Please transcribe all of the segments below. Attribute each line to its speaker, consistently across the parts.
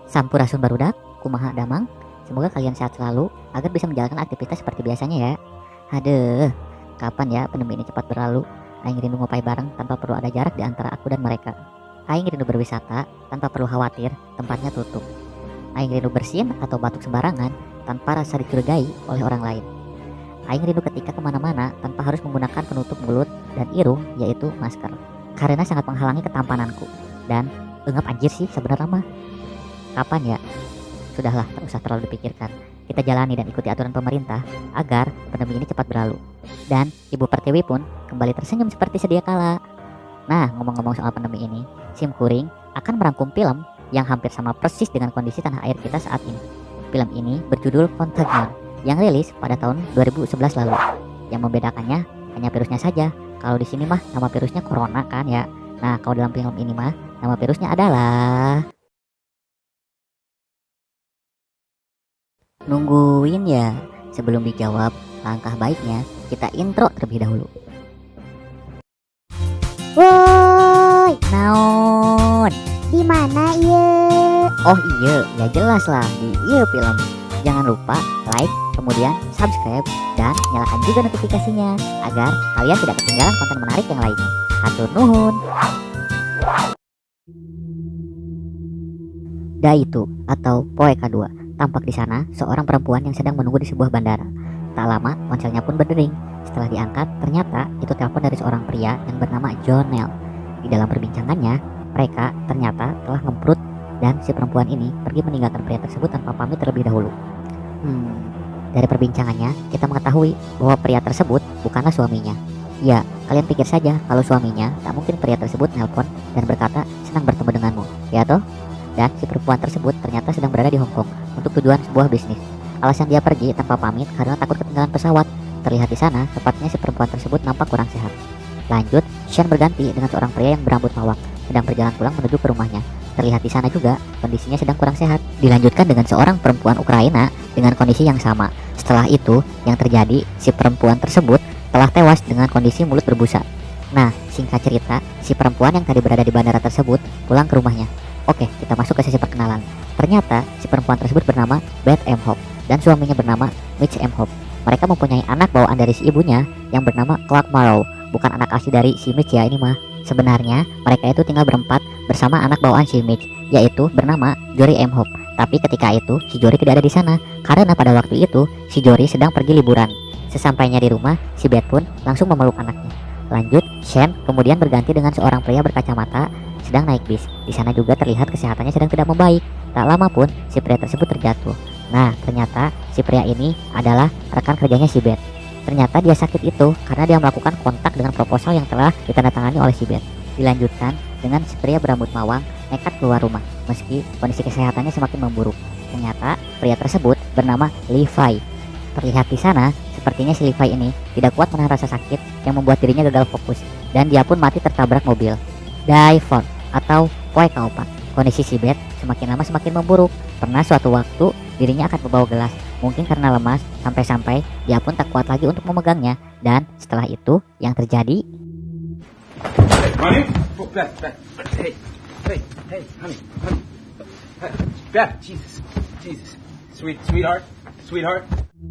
Speaker 1: Sampurasun barudak, kumaha damang. Semoga kalian sehat selalu agar bisa menjalankan aktivitas seperti biasanya ya. Aduh, kapan ya pandemi ini cepat berlalu? Aing rindu ngopai bareng tanpa perlu ada jarak di antara aku dan mereka. Aing rindu berwisata tanpa perlu khawatir tempatnya tutup. Aing rindu bersin atau batuk sembarangan tanpa rasa dicurigai oleh orang lain. Aing rindu ketika kemana-mana tanpa harus menggunakan penutup mulut dan irung, yaitu masker. Karena sangat menghalangi ketampananku. Dan engap anjir sih sebenarnya mah. Kapan ya? Sudahlah, tak usah terlalu dipikirkan. Kita jalani dan ikuti aturan pemerintah agar pandemi ini cepat berlalu. Dan Ibu Pertiwi pun kembali tersenyum seperti sedia kala. Nah, ngomong-ngomong soal pandemi ini, Sim Kuring akan merangkum film yang hampir sama persis dengan kondisi tanah air kita saat ini. Film ini berjudul Contagion yang rilis pada tahun 2011 lalu. Yang membedakannya hanya virusnya saja. Kalau di sini mah nama virusnya Corona kan ya. Nah, kalau dalam film ini mah nama virusnya adalah... Nungguin ya. Sebelum dijawab, langkah baiknya kita intro terlebih dahulu.
Speaker 2: Woi,
Speaker 1: Naon?
Speaker 2: di mana ye?
Speaker 1: Oh iya, ya jelas lah di iya film. Jangan lupa like, kemudian subscribe, dan nyalakan juga notifikasinya agar kalian tidak ketinggalan konten menarik yang lainnya. Hatur nuhun. Daitu atau Poeka 2 tampak di sana seorang perempuan yang sedang menunggu di sebuah bandara. Tak lama ponselnya pun berdering. Setelah diangkat, ternyata itu telepon dari seorang pria yang bernama Jonel. Di dalam perbincangannya, mereka ternyata telah ngemprut dan si perempuan ini pergi meninggalkan pria tersebut tanpa pamit terlebih dahulu. Dari perbincangannya kita mengetahui bahwa pria tersebut bukanlah suaminya. Ya, kalian pikir saja kalau suaminya, tak mungkin pria tersebut nelpon dan berkata senang bertemu denganmu, ya toh? Dan si perempuan tersebut ternyata sedang berada di Hong Kong untuk tujuan sebuah bisnis. Alasan dia pergi tanpa pamit karena takut ketinggalan pesawat. Terlihat di sana, tepatnya si perempuan tersebut nampak kurang sehat. Lanjut, Shen berganti dengan seorang pria yang berambut mawar, sedang berjalan pulang menuju ke rumahnya. Terlihat di sana juga, kondisinya sedang kurang sehat. Dilanjutkan dengan seorang perempuan Ukraina dengan kondisi yang sama. Setelah itu, yang terjadi, si perempuan tersebut telah tewas dengan kondisi mulut berbusa. Nah, singkat cerita, si perempuan yang tadi berada di bandara tersebut pulang ke rumahnya. Oke, kita masuk ke sesi perkenalan. Ternyata, si perempuan tersebut bernama Beth M. Hope dan suaminya bernama Mitch M. Hope. Mereka mempunyai anak bawaan dari si ibunya yang bernama Clark Morrow. Bukan anak asli dari si Mitch ya ini mah. Sebenarnya, mereka itu tinggal berempat bersama anak bawaan si Mitch, yaitu bernama Jory M. Hope. Tapi ketika itu, si Jory tidak ada di sana karena pada waktu itu, si Jory sedang pergi liburan. Sesampainya di rumah, si Beth pun langsung memeluk anaknya. Lanjut, Shen kemudian berganti dengan seorang pria berkacamata sedang naik bis. Di sana juga terlihat kesehatannya sedang tidak membaik. Tak lama pun si pria tersebut terjatuh. Nah, ternyata si pria ini adalah rekan kerjanya si Beth. Ternyata dia sakit itu karena dia melakukan kontak dengan proposal yang telah ditandatangani oleh si Beth. Dilanjutkan dengan si pria berambut mawang nekat keluar rumah meski kondisi kesehatannya semakin memburuk. Ternyata pria tersebut bernama Levi. Terlihat di sana sepertinya si Levi ini tidak kuat menahan rasa sakit yang membuat dirinya gagal fokus dan dia pun mati tertabrak mobil. Diver atau Poeka 4. Kondisi si Beth semakin lama semakin memburuk. Pernah suatu waktu dirinya akan membawa gelas. Mungkin karena lemas sampai-sampai dia pun tak kuat lagi untuk memegangnya. Dan setelah itu yang terjadi,
Speaker 3: Honey? Oh, Beth. Hey, honey. Beth, Jesus. Sweetheart.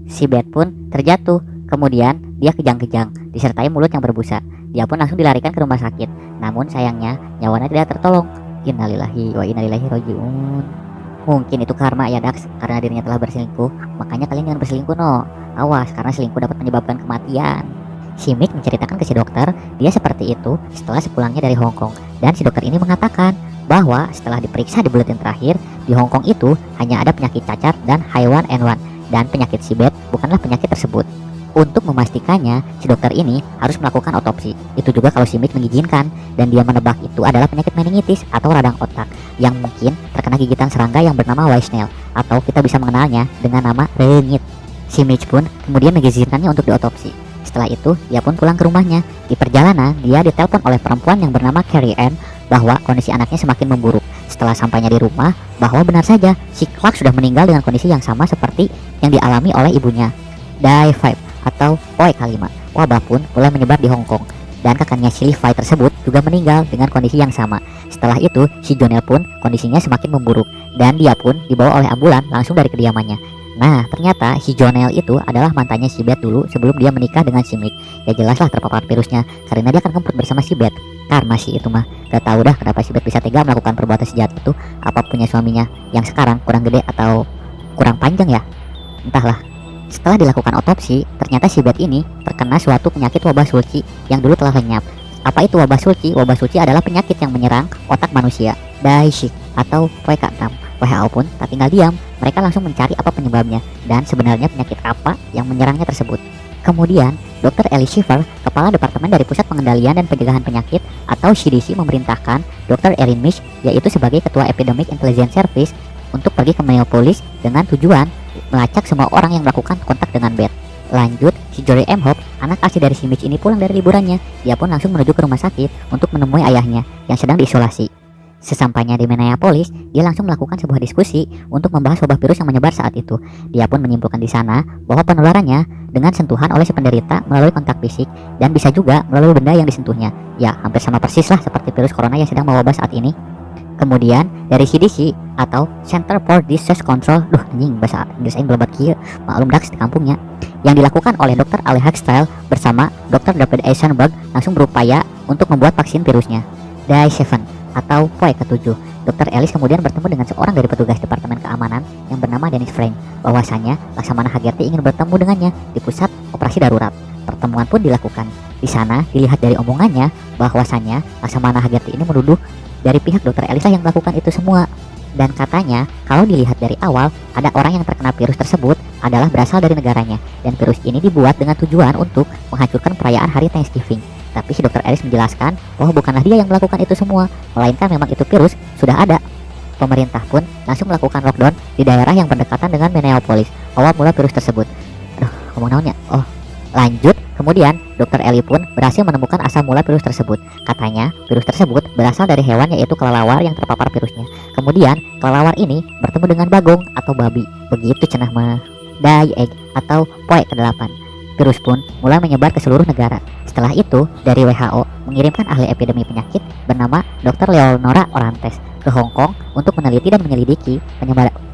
Speaker 1: si Beth pun terjatuh. Kemudian dia kejang-kejang disertai mulut yang berbusa. Dia pun langsung dilarikan ke rumah sakit. Namun sayangnya nyawanya tidak tertolong. Innalillahi wa inna ilaihi rajiun. Mungkin itu karma ya Dax, karena dirinya telah berselingkuh. Makanya kalian jangan berselingkuh no. Awas, karena selingkuh dapat menyebabkan kematian. Si Mick menceritakan ke si dokter dia seperti itu setelah sepulangnya dari Hong Kong. Dan si dokter ini mengatakan bahwa setelah diperiksa di buletin terakhir, di Hong Kong itu hanya ada penyakit cacar dan H1N1. Dan penyakit si Beth bukanlah penyakit tersebut. Untuk memastikannya, si dokter ini harus melakukan otopsi. Itu juga kalau si Mick mengizinkan, dan dia menebak itu adalah penyakit meningitis atau radang otak yang mungkin terkena gigitan serangga yang bernama Weishnell, atau kita bisa mengenalnya dengan nama rengit. Si Mitch pun kemudian mengizinkannya untuk diotopsi. Setelah itu, dia pun pulang ke rumahnya. Di perjalanan, dia ditelepon oleh perempuan yang bernama Carrie Ann bahwa kondisi anaknya semakin memburuk. Setelah sampainya di rumah, bahwa benar saja si Clark sudah meninggal dengan kondisi yang sama seperti yang dialami oleh ibunya. Die 5 atau Poeka 5. Wabah pun mulai menyebar di Hong Kong. dan kakaknya si Levi tersebut juga meninggal dengan kondisi yang sama. Setelah itu, si Jonel pun kondisinya semakin memburuk dan dia pun dibawa oleh ambulan langsung dari kediamannya. Nah, ternyata si Jonel itu adalah mantannya si Beth dulu sebelum dia menikah dengan si Mick. Ya jelaslah terpapar virusnya karena dia akan kemput bersama si Beth. Karena si itu mah gak tahu dah kenapa si Beth bisa tega melakukan perbuatan sejahat itu. Apa punya suaminya yang sekarang kurang gede atau kurang panjang ya? Entahlah. Setelah dilakukan otopsi, ternyata si Beth ini terkena suatu penyakit wabah sulci yang dulu telah lenyap. Apa itu wabah sulci? Wabah sulci adalah penyakit yang menyerang otak manusia, Daishik atau Poekatam. WHO pun tak tinggal diam, mereka langsung mencari apa penyebabnya dan sebenarnya penyakit apa yang menyerangnya tersebut. Kemudian, Dr. Ellie Schiffer, kepala departemen dari Pusat Pengendalian dan Pencegahan Penyakit atau CDC, memerintahkan Dr. Erin Misch, yaitu sebagai ketua Epidemic Intelligence Service, untuk pergi ke Minneapolis dengan tujuan melacak semua orang yang melakukan kontak dengan Beth. Lanjut, si Jory M. Hope, anak asli dari si Mitch ini pulang dari liburannya. Dia pun langsung menuju ke rumah sakit untuk menemui ayahnya yang sedang diisolasi. Sesampainya di Minneapolis, dia langsung melakukan sebuah diskusi untuk membahas wabah virus yang menyebar saat itu. Dia pun menyimpulkan di sana bahwa penularannya dengan sentuhan oleh si penderita melalui kontak fisik dan bisa juga melalui benda yang disentuhnya. Ya, hampir sama persis lah seperti virus corona yang sedang mewabah saat ini. Kemudian dari CDC atau Center for Disease Control, bahasa Inggris aing belebat kieu, maklum daks di kampungnya, yang dilakukan oleh Dr. Ali Hextile bersama Dr. David Eisenberg langsung berupaya untuk membuat vaksin virusnya. Day 7 atau poe ke-7, Dr. Ellis kemudian bertemu dengan seorang dari petugas Departemen Keamanan yang bernama Dennis Frank. Bahwasanya Laksamana Hagerty ingin bertemu dengannya di pusat operasi darurat. Pertemuan pun dilakukan. Di sana dilihat dari omongannya bahwasanya Laksamana Hagerty ini menuduh dari pihak Dr. Elisa yang melakukan itu semua. Dan katanya kalau dilihat dari awal, ada orang yang terkena virus tersebut adalah berasal dari negaranya, dan virus ini dibuat dengan tujuan untuk menghancurkan perayaan hari Thanksgiving. Tapi si Dr. Ellis menjelaskan bahwa bukanlah dia yang melakukan itu semua, melainkan memang itu virus sudah ada. Pemerintah pun langsung melakukan lockdown di daerah yang berdekatan dengan Minneapolis awal mula virus tersebut. Ngomong naonnya? Lanjut, kemudian Dr. Ellie pun berhasil menemukan asal mula virus tersebut. Katanya, virus tersebut berasal dari hewan yaitu kelelawar yang terpapar virusnya. Kemudian, kelelawar ini bertemu dengan bagong atau babi. Begitu cenah mah. Day egg atau poe ke-8. Virus pun mulai menyebar ke seluruh negara. Setelah itu, dari WHO mengirimkan ahli epidemi penyakit bernama Dr. Leonora Orantes ke Hong Kong untuk meneliti dan menyelidiki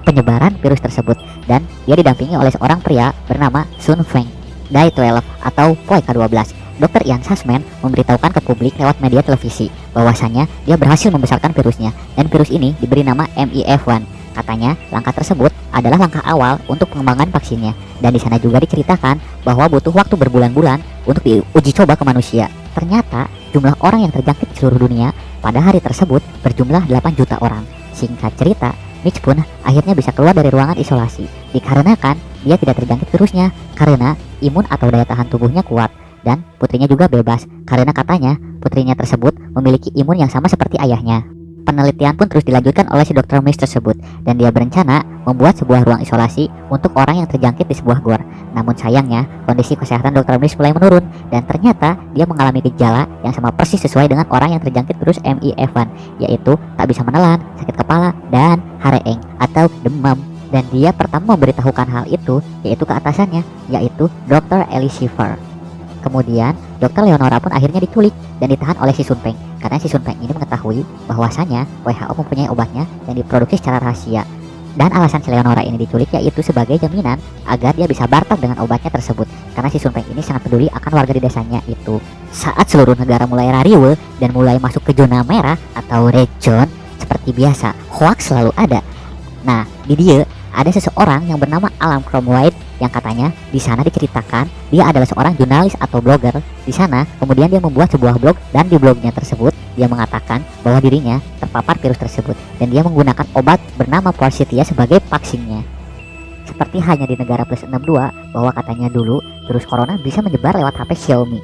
Speaker 1: penyebaran virus tersebut, dan dia didampingi oleh seorang pria bernama Sun Feng. Day 12 atau poe ke-12, Dr. Ian Sussman memberitahukan ke publik lewat media televisi bahwasanya dia berhasil membesarkan virusnya, dan virus ini diberi nama MIF1. Katanya langkah tersebut adalah langkah awal untuk pengembangan vaksinnya, dan di sana juga diceritakan bahwa butuh waktu berbulan-bulan untuk diuji coba ke manusia. Ternyata jumlah orang yang terjangkit di seluruh dunia pada hari tersebut berjumlah 8 juta orang. Singkat cerita, Mitch pun akhirnya bisa keluar dari ruangan isolasi dikarenakan dia tidak terjangkit virusnya karena imun atau daya tahan tubuhnya kuat, dan putrinya juga bebas karena katanya putrinya tersebut memiliki imun yang sama seperti ayahnya. Penelitian pun terus dilanjutkan oleh si Dr. Mitch tersebut, dan dia berencana membuat sebuah ruang isolasi untuk orang yang terjangkit di sebuah gor. Namun sayangnya kondisi kesehatan Dr. Mitch mulai menurun, dan ternyata dia mengalami gejala yang sama persis sesuai dengan orang yang terjangkit virus MIF1, yaitu tak bisa menelan, sakit kepala, dan hareeng atau demam. Dan dia pertama memberitahukan hal itu yaitu ke atasannya, yaitu Dr. Ellie Schiffer. Kemudian Dr. Leonora pun akhirnya diculik dan ditahan oleh si Sun Peng, karena si Sun Peng ini mengetahui bahwasanya WHO mempunyai obatnya yang diproduksi secara rahasia. Dan alasan si Leonora ini diculik yaitu sebagai jaminan agar dia bisa barter dengan obatnya tersebut, karena si Sun Peng ini sangat peduli akan warga di desanya itu. Saat seluruh negara mulai rariwe dan mulai masuk ke zona merah atau red zone, seperti biasa hoax selalu ada. Nah, di dia ada seseorang yang bernama Alan Cromwell yang katanya di sana diceritakan dia adalah seorang jurnalis atau blogger. Di sana kemudian dia membuat sebuah blog, dan di blognya tersebut dia mengatakan bahwa dirinya terpapar virus tersebut dan dia menggunakan obat bernama Forsythia sebagai vaksinnya. Seperti hanya di negara plus 62 bahwa katanya dulu virus corona bisa menyebar lewat HP Xiaomi.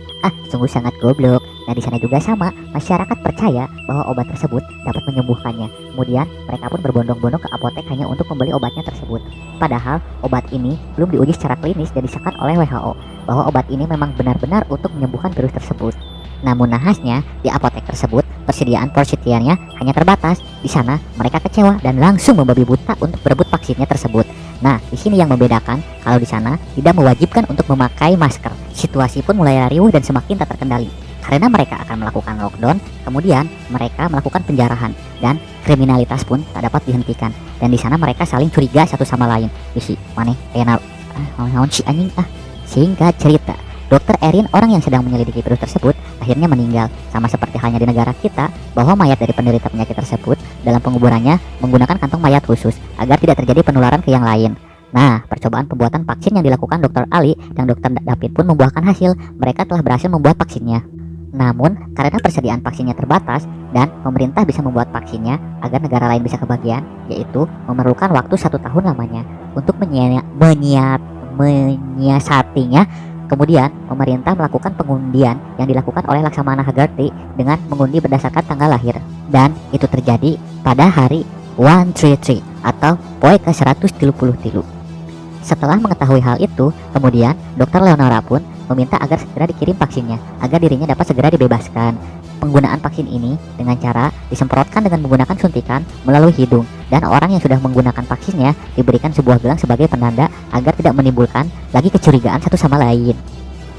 Speaker 1: Sungguh sangat goblok. Nah, di sana juga sama, masyarakat percaya bahwa obat tersebut dapat menyembuhkannya. Kemudian mereka pun berbondong-bondong ke apotek hanya untuk membeli obatnya tersebut. Padahal obat ini belum diuji secara klinis dan disahkan oleh WHO bahwa obat ini memang benar-benar untuk menyembuhkan virus tersebut. Namun nahasnya di apotek tersebut persediaan Forsythia-nya hanya terbatas. Di sana mereka kecewa dan langsung membabi buta untuk berebut vaksinnya tersebut. Nah, di sini yang membedakan kalau di sana tidak mewajibkan untuk memakai masker. Situasi pun mulai riuh dan semakin tak terkendali Karena mereka akan melakukan lockdown, kemudian mereka melakukan penjarahan dan kriminalitas pun tak dapat dihentikan. Dan di sana mereka saling curiga satu sama lain. Isi, maneh enak naon si anjing ah. Singkat cerita, Dr. Erin, orang yang sedang menyelidiki virus tersebut, akhirnya meninggal. Sama seperti halnya di negara kita, bahwa mayat dari penderita penyakit tersebut dalam penguburannya menggunakan kantong mayat khusus agar tidak terjadi penularan ke yang lain. Nah, percobaan pembuatan vaksin yang dilakukan Dr. Ali dan Dr. David pun membuahkan hasil. Mereka telah berhasil membuat vaksinnya. Namun, karena persediaan vaksinnya terbatas dan pemerintah bisa membuat vaksinnya agar negara lain bisa kebagian, yaitu memerlukan waktu 1 tahun lamanya untuk menyiasatinya. Kemudian, pemerintah melakukan pengundian yang dilakukan oleh Laksamana Hagarty dengan mengundi berdasarkan tanggal lahir. Dan itu terjadi pada hari 133 atau poe ke-133. Setelah mengetahui hal itu, kemudian Dr. Leonora pun meminta agar segera dikirim vaksinnya agar dirinya dapat segera dibebaskan. Penggunaan vaksin ini dengan cara disemprotkan dengan menggunakan suntikan melalui hidung, dan orang yang sudah menggunakan vaksinnya diberikan sebuah gelang sebagai penanda agar tidak menimbulkan lagi kecurigaan satu sama lain.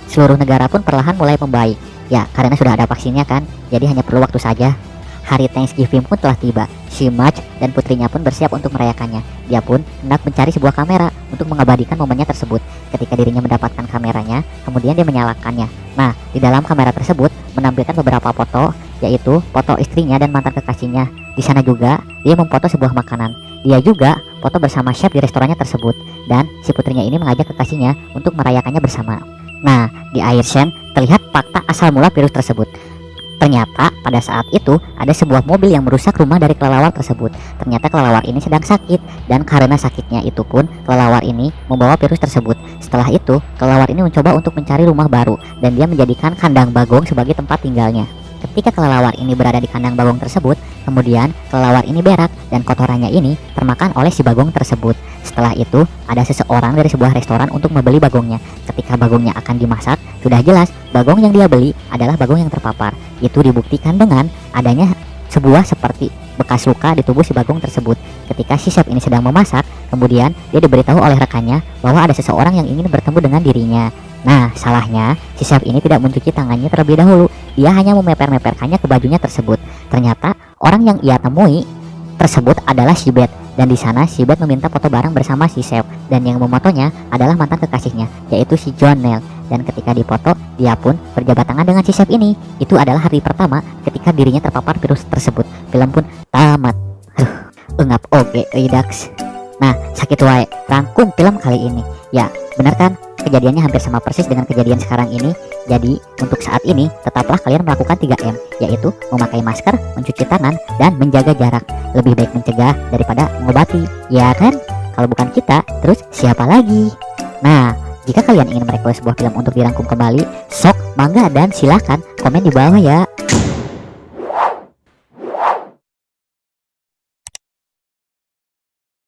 Speaker 1: Seluruh negara pun perlahan mulai membaik. Ya, karena sudah ada vaksinnya kan, jadi hanya perlu waktu saja. Hari Thanksgiving pun telah tiba. Si Marge dan putrinya pun bersiap untuk merayakannya. Dia pun hendak mencari sebuah kamera untuk mengabadikan momennya tersebut. Ketika dirinya mendapatkan kameranya, kemudian dia menyalakannya. Nah, di dalam kamera tersebut menampilkan beberapa foto, yaitu foto istrinya dan mantan kekasihnya. Di sana juga dia memfoto sebuah makanan. Dia juga foto bersama chef di restorannya tersebut, dan si putrinya ini mengajak kekasihnya untuk merayakannya bersama. Nah, di akhir scene terlihat fakta asal mula virus tersebut. Ternyata pada saat itu ada sebuah mobil yang merusak rumah dari kelelawar tersebut. Ternyata kelelawar ini sedang sakit, dan karena sakitnya itu pun kelelawar ini membawa virus tersebut. Setelah itu kelelawar ini mencoba untuk mencari rumah baru, dan dia menjadikan kandang bagong sebagai tempat tinggalnya. Ketika kelelawar ini berada di kandang bagong tersebut, kemudian kelelawar ini berak dan kotorannya ini termakan oleh si bagong tersebut. Setelah itu ada seseorang dari sebuah restoran untuk membeli bagongnya. Ketika bagongnya akan dimasak, sudah jelas bagong yang dia beli adalah bagong yang terpapar. Itu dibuktikan dengan adanya sebuah seperti bekas luka di tubuh si bagong tersebut. Ketika si chef ini sedang memasak, kemudian dia diberitahu oleh rekannya bahwa ada seseorang yang ingin bertemu dengan dirinya. Nah, salahnya si chef ini tidak mencuci tangannya terlebih dahulu. Dia hanya memeper-meperkannya ke bajunya tersebut. Ternyata orang yang ia temui tersebut adalah si Beth, dan di sana si Beth meminta foto bareng bersama si chef, dan yang memotonya adalah mantan kekasihnya, yaitu si Jonelle. Dan ketika difoto, dia pun berjabat tangan dengan si chef ini. Itu adalah hari pertama ketika dirinya terpapar virus tersebut. Film pun tamat. Engap oge Redux. Nah, sakit wae rangkum film kali ini. Ya, benar kan? Kejadiannya hampir sama persis dengan kejadian sekarang ini. Jadi, untuk saat ini tetaplah kalian melakukan 3M, yaitu memakai masker, mencuci tangan, dan menjaga jarak. Lebih baik mencegah daripada mengobati, ya kan? Kalau bukan kita, terus siapa lagi? Nah, jika kalian ingin merequest sebuah film untuk dirangkum kembali, sok, mangga, dan silahkan komen di bawah ya.